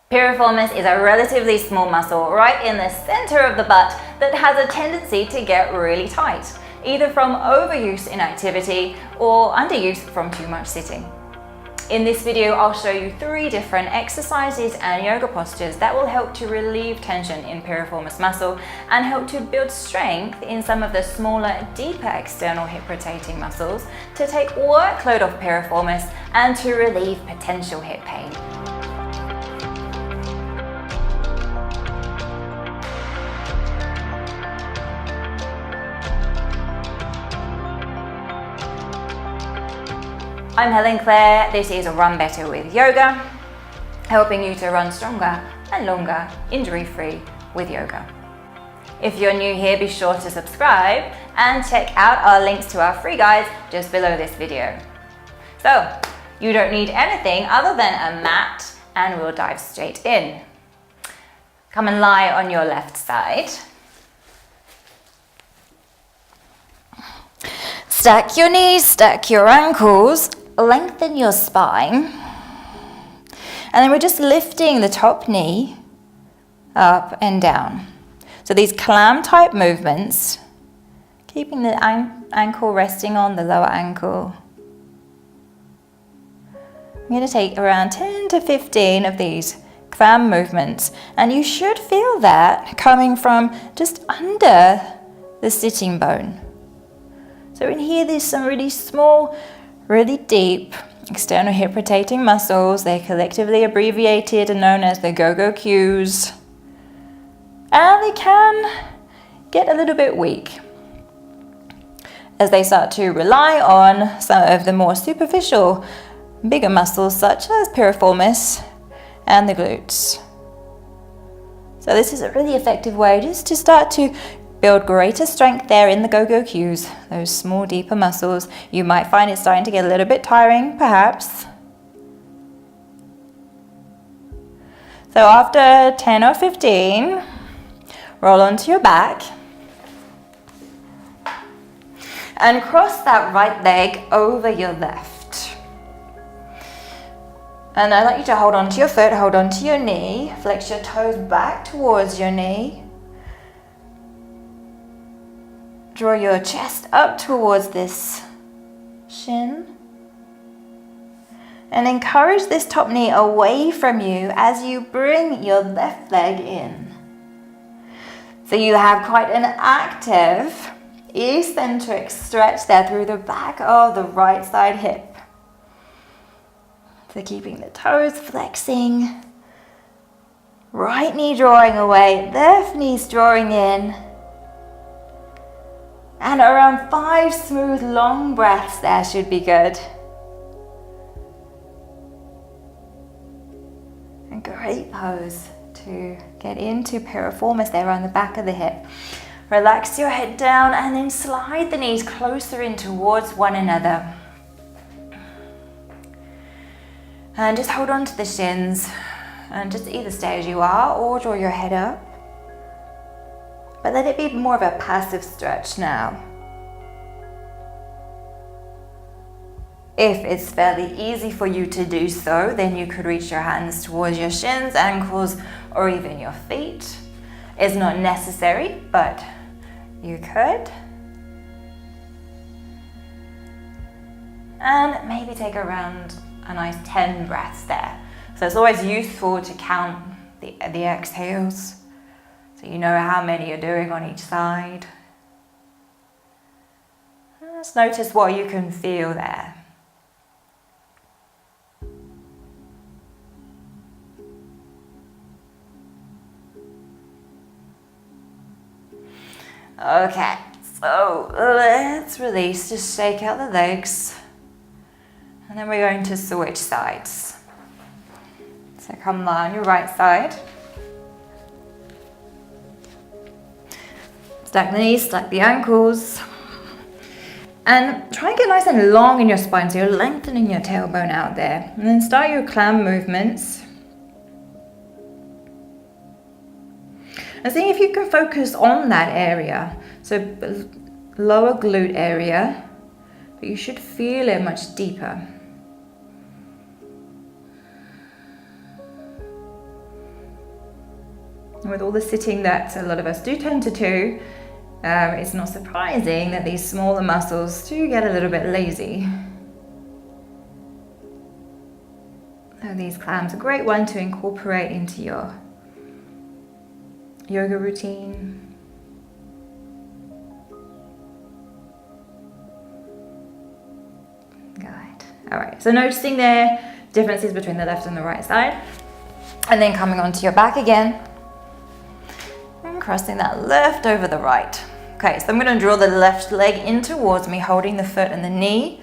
Piriformis is a relatively small muscle right in the center of the butt that has a tendency to get really tight, either from overuse in activity or underuse from too much sitting. In this video, I'll show you 3 different exercises and yoga postures that will help to relieve tension in piriformis muscle and help to build strength in some of the smaller, deeper external hip rotating muscles to take workload off piriformis and to relieve potential hip pain. I'm Helen Clare, this is Run Better with Yoga, helping you to run stronger and longer, injury-free with yoga. If you're new here, be sure to subscribe and check out our links to our free guides just below this video. So, you don't need anything other than a mat and we'll dive straight in. Come and lie on your left side. Stack your knees, stack your ankles. Lengthen your spine, and then we're just lifting the top knee up and down. So these clam type movements, keeping the ankle resting on the lower ankle. I'm going to take around 10 to 15 of these clam movements, and you should feel that coming from just under the sitting bone. So in here there's some really small, really deep external hip rotating muscles. They're collectively abbreviated and known as the go-go cues. And they can get a little bit weak as they start to rely on some of the more superficial, bigger muscles such as piriformis and the glutes. So this is a really effective way just to start to build greater strength there in the go-go cues, those small, deeper muscles. You might find it starting to get a little bit tiring, perhaps. So after 10 or 15, roll onto your back and cross that right leg over your left. And I'd like you to hold onto your foot, hold onto your knee, flex your toes back towards your knee. Draw your chest up towards this shin and encourage this top knee away from you as you bring your left leg in. So you have quite an active eccentric stretch there through the back of the right side hip. So keeping the toes flexing, right knee drawing away, left knee's drawing in. And around 5 smooth, long breaths there should be good. A great pose to get into piriformis there on the back of the hip. Relax your head down and then slide the knees closer in towards one another. And just hold on to the shins and just either stay as you are or draw your head up. But let it be more of a passive stretch now. If it's fairly easy for you to do so, then you could reach your hands towards your shins, ankles, or even your feet. It's not necessary, but you could. And maybe take around a nice 10 breaths there. So it's always useful to count the exhales, so you know how many you're doing on each side. Just notice what you can feel there. Okay, so let's release, just shake out the legs. And then we're going to switch sides. So come lie on your right side. Stack the knees, stack the ankles. And try and get nice and long in your spine, so you're lengthening your tailbone out there. And then start your clam movements. And see if you can focus on that area. So lower glute area, but you should feel it much deeper. And with all the sitting that a lot of us do tend to do, it's not surprising that these smaller muscles do get a little bit lazy. So these clams are a great one to incorporate into your yoga routine. Good. All right, so noticing there differences between the left and the right side. And then coming onto your back again. And crossing that left over the right. Okay, so I'm going to draw the left leg in towards me, holding the foot and the knee.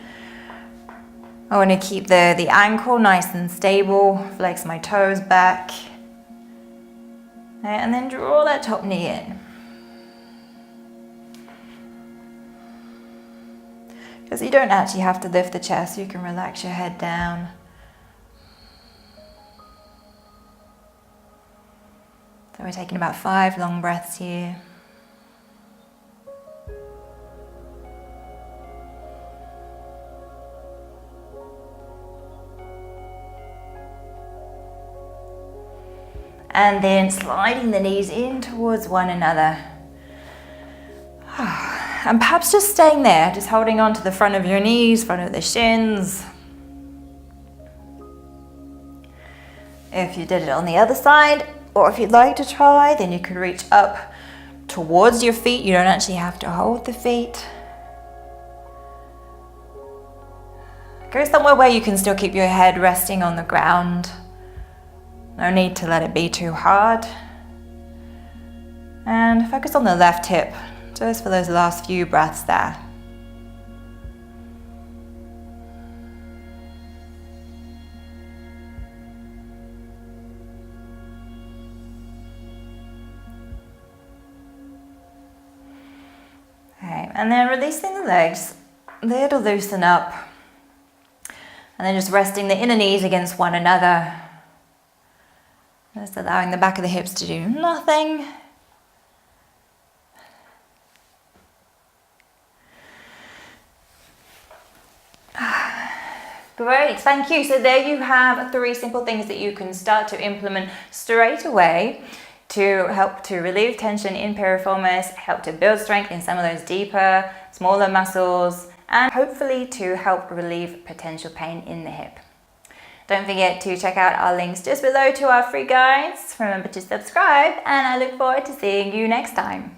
I want to keep the ankle nice and stable, flex my toes back. And then draw that top knee in. Because you don't actually have to lift the chest, you can relax your head down. So we're taking about 5 long breaths here. And then sliding the knees in towards one another. And perhaps just staying there, just holding on to the front of your knees, front of the shins. If you did it on the other side, or if you'd like to try, then you could reach up towards your feet. You don't actually have to hold the feet. Go somewhere where you can still keep your head resting on the ground. No need to let it be too hard. And focus on the left hip, just for those last few breaths there. Okay, and then releasing the legs, there to loosen up. And then just resting the inner knees against one another. Just allowing the back of the hips to do nothing. Great, thank you. So there you have 3 simple things that you can start to implement straight away to help to relieve tension in piriformis, help to build strength in some of those deeper, smaller muscles, and hopefully to help relieve potential pain in the hip. Don't forget to check out our links just below to our free guides. Remember to subscribe, and I look forward to seeing you next time.